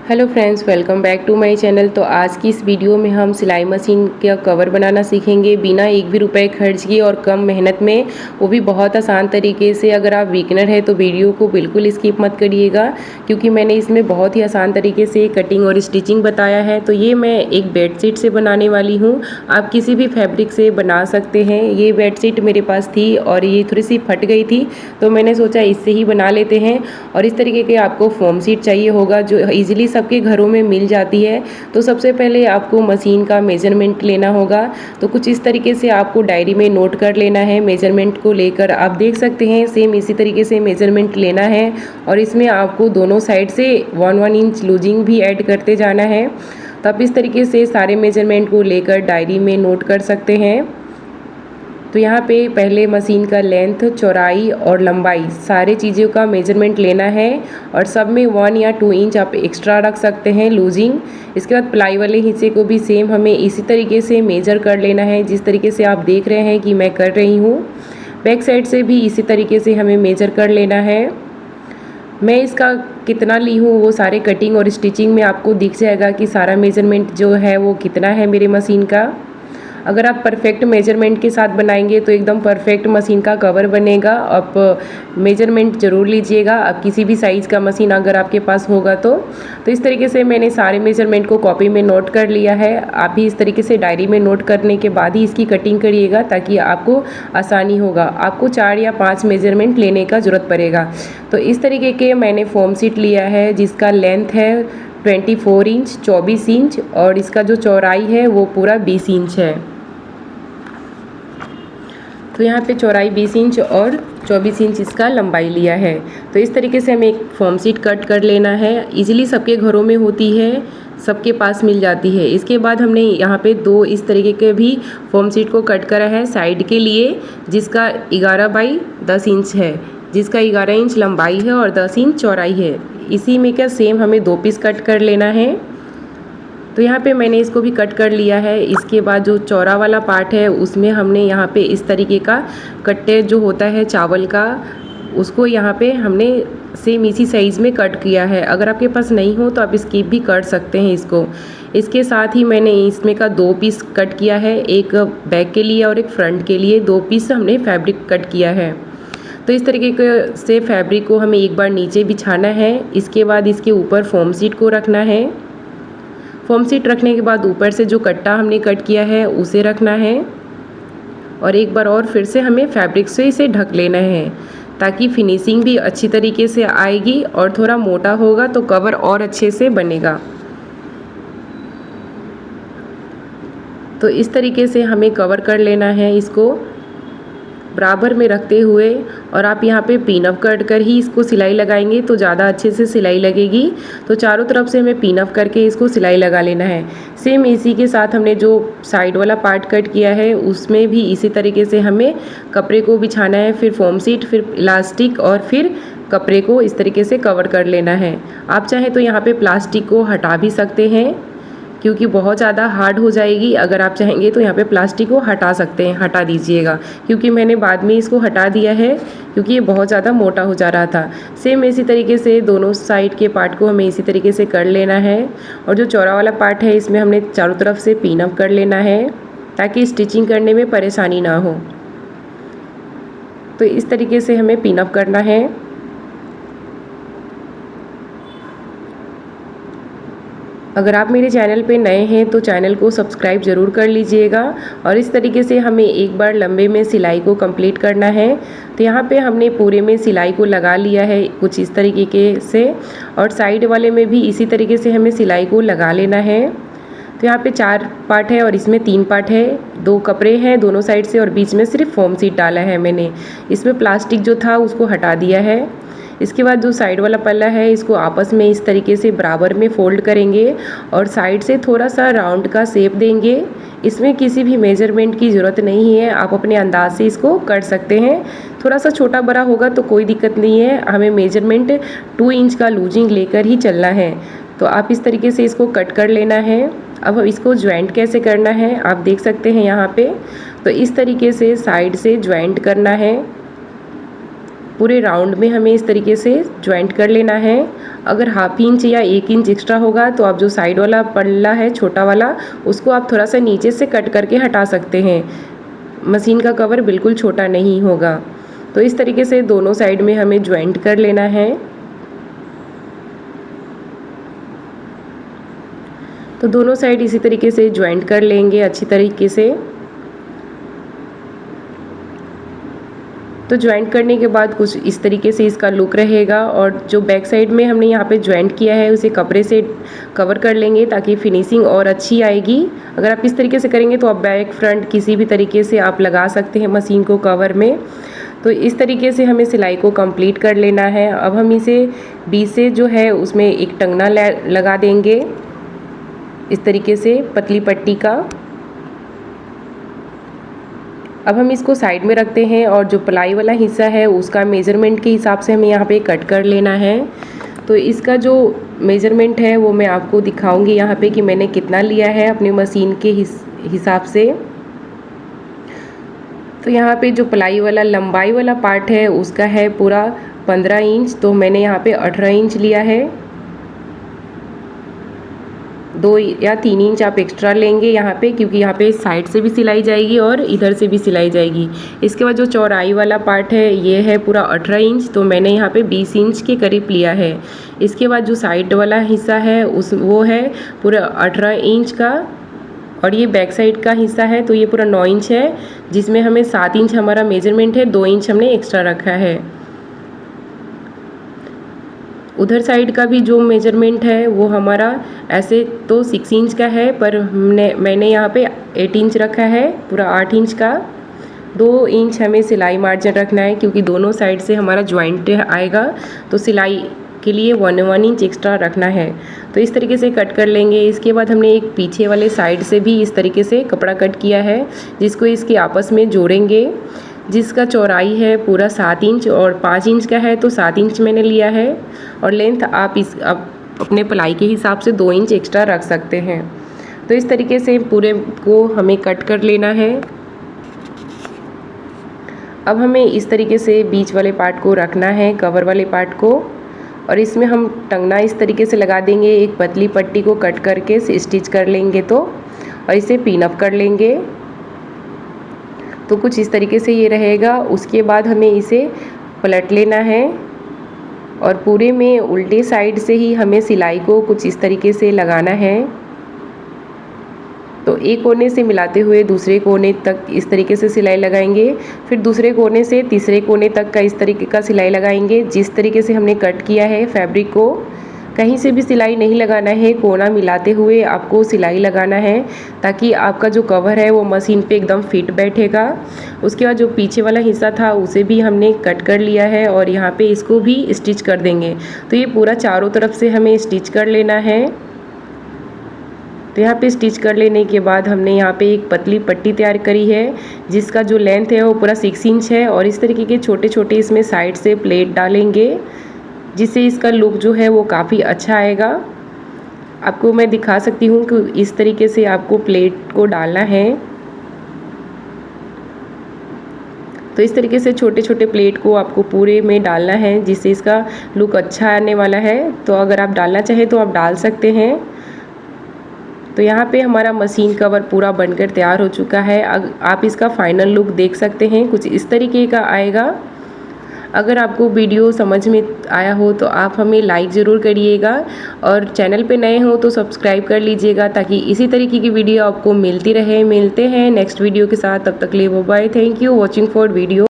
Hello friends, welcome back to my channel. तो आज की इस वीडियो में हम सिलाई मशीन का कवर बनाना सीखेंगे बिना एक भी रुपए खर्च किए और कम मेहनत में, वो भी बहुत आसान तरीके से। अगर आप बिगिनर है तो वीडियो को बिल्कुल स्किप मत करिएगा, क्योंकि मैंने इसमें बहुत ही आसान तरीके से कटिंग और स्टिचिंग बताया है। तो ये मैं एक बेडशीट से बनाने वाली हूँ। आप किसी भी फैब्रिक से बना सकते हैं। ये बेडशीट मेरे पास थी और ये थोड़ी सी फट गई थी, तो मैंने सोचा इससे ही बना लेते हैं। और इस तरीके के आपको फोम शीट चाहिए होगा जो ईजिली सबके घरों में मिल जाती है। तो सबसे पहले आपको मशीन का मेजरमेंट लेना होगा। तो कुछ इस तरीके से आपको डायरी में नोट कर लेना है। मेजरमेंट को लेकर आप देख सकते हैं, सेम इसी तरीके से मेजरमेंट लेना है। और इसमें आपको दोनों साइड से 1-1 इंच लूजिंग भी ऐड करते जाना है। तो आप इस तरीके से सारे मेजरमेंट को लेकर डायरी में नोट कर सकते हैं। तो यहाँ पे पहले मशीन का लेंथ, चौड़ाई और लंबाई सारे चीज़ों का मेजरमेंट लेना है। और सब में 1 या 2 इंच आप एक्स्ट्रा रख सकते हैं लूजिंग। इसके बाद प्लाई वाले हिस्से को भी सेम हमें इसी तरीके से मेजर कर लेना है, जिस तरीके से आप देख रहे हैं कि मैं कर रही हूँ। बैक साइड से भी इसी तरीके से हमें मेजर कर लेना है। मैं इसका कितना ली हूँ वो सारे कटिंग और स्टिचिंग में आपको दिख जाएगा कि सारा मेजरमेंट जो है वो कितना है मेरे मशीन का। अगर आप परफेक्ट मेजरमेंट के साथ बनाएंगे तो एकदम परफेक्ट मशीन का कवर बनेगा। आप मेजरमेंट ज़रूर लीजिएगा, आप किसी भी साइज़ का मशीन अगर आपके पास होगा तो इस तरीके से मैंने सारे मेजरमेंट को कॉपी में नोट कर लिया है। आप भी इस तरीके से डायरी में नोट करने के बाद ही इसकी कटिंग करिएगा, ताकि आपको आसानी होगा। आपको 4 या 5 मेजरमेंट लेने का ज़रूरत पड़ेगा। तो इस तरीके के मैंने फोम शीट लिया है, जिसका लेंथ है 24 इंच 24 इंच और इसका जो चौड़ाई है वो पूरा 20 इंच है। तो यहाँ पे चौड़ाई 20 इंच और 24 इंच इसका लंबाई लिया है। तो इस तरीके से हमें एक फॉर्म शीट कट कर लेना है। इजीली सबके घरों में होती है, सबके पास मिल जाती है। इसके बाद हमने यहाँ पे 2 इस तरीके के भी फॉर्म शीट को कट करा है साइड के लिए, जिसका 11 बाई 10 इंच है, जिसका 11 इंच लंबाई है और 10 इंच चौड़ाई है। इसी में क्या सेम हमें 2 पीस कट कर लेना है। तो यहाँ पे मैंने इसको भी कट कर लिया है। इसके बाद जो चौड़ा वाला पार्ट है उसमें हमने यहाँ पे इस तरीके का कट्टे जो होता है चावल का, उसको यहाँ पे हमने सेम इसी साइज़ में कट किया है। अगर आपके पास नहीं हो तो आप स्किप भी कर सकते हैं इसको। इसके साथ ही मैंने इसमें का 2 पीस कट किया है, एक बैक के लिए और एक फ्रंट के लिए। 2 पीस हमने फैब्रिक कट किया है। तो इस तरीके से फैब्रिक को हमें एक बार नीचे बिछाना है। इसके बाद इसके ऊपर फोम शीट को रखना है। फोम शीट रखने के बाद ऊपर से जो कट्टा हमने कट किया है उसे रखना है। और एक बार और फिर से हमें फैब्रिक से इसे ढक लेना है, ताकि फिनिशिंग भी अच्छी तरीके से आएगी। और थोड़ा मोटा होगा तो कवर और अच्छे से बनेगा। तो इस तरीके से हमें कवर कर लेना है इसको बराबर में रखते हुए। और आप यहाँ पे पिन अप कर ही इसको सिलाई लगाएंगे तो ज़्यादा अच्छे से सिलाई लगेगी। तो चारों तरफ से हमें पिन अप करके इसको सिलाई लगा लेना है। सेम इसी के साथ हमने जो साइड वाला पार्ट कट किया है उसमें भी इसी तरीके से हमें कपड़े को बिछाना है, फिर फोम शीट, फिर इलास्टिक और फिर कपड़े को इस तरीके से कवर कर लेना है। आप चाहें तो यहाँ पर प्लास्टिक को हटा भी सकते हैं, क्योंकि बहुत ज़्यादा हार्ड हो जाएगी। अगर आप चाहेंगे तो यहाँ पे प्लास्टिक को हटा सकते हैं, हटा दीजिएगा, क्योंकि मैंने बाद में इसको हटा दिया है क्योंकि ये बहुत ज़्यादा मोटा हो जा रहा था। सेम इसी तरीके से दोनों साइड के पार्ट को हमें इसी तरीके से कर लेना है। और जो चौड़ा वाला पार्ट है इसमें हमने चारों तरफ से पिन अप कर लेना है, ताकि स्टिचिंग करने में परेशानी ना हो। तो इस तरीके से हमें पिन अप करना है। अगर आप मेरे चैनल पे नए हैं तो चैनल को सब्सक्राइब ज़रूर कर लीजिएगा। और इस तरीके से हमें एक बार लंबे में सिलाई को कंप्लीट करना है। तो यहाँ पे हमने पूरे में सिलाई को लगा लिया है कुछ इस तरीके से, और साइड वाले में भी इसी तरीके से हमें सिलाई को लगा लेना है। तो यहाँ पे 4 पार्ट है और इसमें 3 पार्ट है। 2 कपड़े हैं दोनों साइड से और बीच में सिर्फ फोम शीट डाला है मैंने। इसमें प्लास्टिक जो था उसको हटा दिया है। इसके बाद जो साइड वाला पल्ला है इसको आपस में इस तरीके से बराबर में फोल्ड करेंगे और साइड से थोड़ा सा राउंड का शेप देंगे। इसमें किसी भी मेजरमेंट की ज़रूरत नहीं है, आप अपने अंदाज से इसको कर सकते हैं। थोड़ा सा छोटा बड़ा होगा तो कोई दिक्कत नहीं है, हमें मेजरमेंट 2 इंच का लूजिंग लेकर ही चलना है। तो आप इस तरीके से इसको कट कर लेना है। अब इसको ज्वाइंट कैसे करना है आप देख सकते हैं यहाँ पे। तो इस तरीके से साइड से ज्वाइंट करना है। पूरे राउंड में हमें इस तरीके से ज्वाइंट कर लेना है। अगर हाफ इंच या 1 इंच एक्स्ट्रा होगा तो आप जो साइड वाला पल्ला है छोटा वाला, उसको आप थोड़ा सा नीचे से कट करके हटा सकते हैं। मशीन का कवर बिल्कुल छोटा नहीं होगा। तो इस तरीके से दोनों साइड में हमें ज्वाइंट कर लेना है। तो दोनों साइड इसी तरीके से ज्वाइंट कर लेंगे अच्छी तरीके से। तो ज्वाइंट करने के बाद कुछ इस तरीके से इसका लुक रहेगा। और जो बैक साइड में हमने यहाँ पे ज्वाइंट किया है उसे कपड़े से कवर कर लेंगे ताकि फिनिशिंग और अच्छी आएगी। अगर आप इस तरीके से करेंगे तो आप बैक फ्रंट किसी भी तरीके से आप लगा सकते हैं मशीन को कवर में। तो इस तरीके से हमें सिलाई को कंप्लीट कर लेना है। अब हम इसे बीच से जो है उसमें एक टंगना लगा देंगे इस तरीके से पतली पट्टी का। अब हम इसको साइड में रखते हैं और जो प्लाई वाला हिस्सा है उसका मेज़रमेंट के हिसाब से हमें यहाँ पे कट कर लेना है। तो इसका जो मेज़रमेंट है वो मैं आपको दिखाऊंगी यहाँ पे कि मैंने कितना लिया है अपने मशीन के हिसाब से। तो यहाँ पे जो प्लाई वाला लंबाई वाला पार्ट है उसका है पूरा 15 इंच, तो मैंने यहाँ पे 18 इंच लिया है। 2 या 3 इंच आप एक्स्ट्रा लेंगे यहाँ पे, क्योंकि यहाँ पे साइड से भी सिलाई जाएगी और इधर से भी सिलाई जाएगी। इसके बाद जो चौड़ाई वाला पार्ट है ये है पूरा 18 इंच, तो मैंने यहाँ पे 20 इंच के करीब लिया है। इसके बाद जो साइड वाला हिस्सा है वो है पूरा 18 इंच का, और ये बैक साइड का हिस्सा है तो ये पूरा 9 इंच है, जिसमें हमें 7 इंच हमारा मेजरमेंट है, 2 इंच हमने एक्स्ट्रा रखा है। उधर साइड का भी जो मेजरमेंट है वो हमारा ऐसे तो 6 इंच का है, पर मैंने यहाँ पे 8 इंच रखा है, पूरा 8 इंच का। 2 इंच हमें सिलाई मार्जिन रखना है क्योंकि दोनों साइड से हमारा ज्वाइंट आएगा, तो सिलाई के लिए 1 इंच एक्स्ट्रा रखना है। तो इस तरीके से कट कर लेंगे। इसके बाद हमने एक पीछे वाले साइड से भी इस तरीके से कपड़ा कट किया है, जिसको इसके आपस में जोड़ेंगे, जिसका चौड़ाई है पूरा 7 इंच और 5 इंच का है, तो 7 इंच मैंने लिया है। और लेंथ आप अपने प्लाई के हिसाब से 2 इंच एक्स्ट्रा रख सकते हैं। तो इस तरीके से पूरे को हमें कट कर लेना है। अब हमें इस तरीके से बीच वाले पार्ट को रखना है, कवर वाले पार्ट को, और इसमें हम टंगना इस तरीके से लगा देंगे। एक पतली पट्टी को कट करके स्टिच कर लेंगे तो, और इसे पिन अप कर लेंगे। तो कुछ इस तरीके से ये रहेगा। उसके बाद हमें इसे पलट लेना है और पूरे में उल्टे साइड से ही हमें सिलाई को कुछ इस तरीके से लगाना है। तो एक कोने से मिलाते हुए दूसरे कोने तक इस तरीके से सिलाई लगाएंगे, फिर दूसरे कोने से तीसरे कोने तक का इस तरीके का सिलाई लगाएंगे। जिस तरीके से हमने कट किया है फैब्रिक को, कहीं से भी सिलाई नहीं लगाना है, कोना मिलाते हुए आपको सिलाई लगाना है ताकि आपका जो कवर है वो मशीन पे एकदम फिट बैठेगा। उसके बाद जो पीछे वाला हिस्सा था उसे भी हमने कट कर लिया है और यहाँ पे इसको भी स्टिच कर देंगे। तो ये पूरा चारों तरफ से हमें स्टिच कर लेना है। तो यहाँ पे स्टिच कर लेने के बाद हमने यहाँ पे एक पतली पट्टी तैयार करी है, जिसका जो लेंथ है वो पूरा 6 इंच है, और इस तरीके के छोटे छोटे इसमें साइड से प्लेट डालेंगे, जिससे इसका लुक जो है वो काफ़ी अच्छा आएगा। आपको मैं दिखा सकती हूँ कि इस तरीके से आपको प्लेट को डालना है। तो इस तरीके से छोटे छोटे प्लेट को आपको पूरे में डालना है, जिससे इसका लुक अच्छा आने वाला है। तो अगर आप डालना चाहें तो आप डाल सकते हैं। तो यहाँ पे हमारा मशीन कवर पूरा बनकर तैयार हो चुका है। आप इसका फाइनल लुक देख सकते हैं, कुछ इस तरीके का आएगा। अगर आपको वीडियो समझ में आया हो तो आप हमें लाइक ज़रूर करिएगा, और चैनल पे नए हो तो सब्सक्राइब कर लीजिएगा ताकि इसी तरीके की वीडियो आपको मिलती रहे। मिलते हैं नेक्स्ट वीडियो के साथ, तब तक के लिए bye bye. Thank you watching for video.